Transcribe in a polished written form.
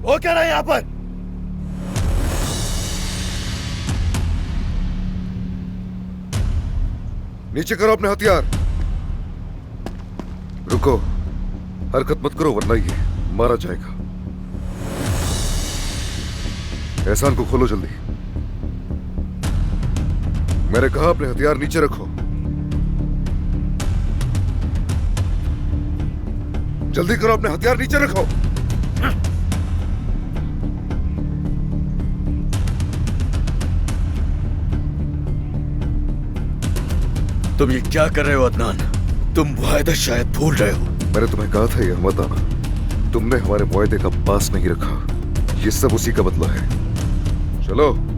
हो क्या रहा है यहाँ पर? नीचे करो अपने हथियार। रुको, हरकत मत करो वरना ये मारा जाएगा। एहसान को खोलो जल्दी। मैंने कहा अपने हथियार नीचे रखो। जल्दी करो, अपने हथियार नीचे रखो। तुम ये क्या कर रहे हो अदनान? तुम वायदा शायद भूल रहे हो। मैंने तुम्हें कहा था यह मत आना। तुमने हमारे मुआहदे का पास नहीं रखा। ये सब उसी का बदला है। चलो।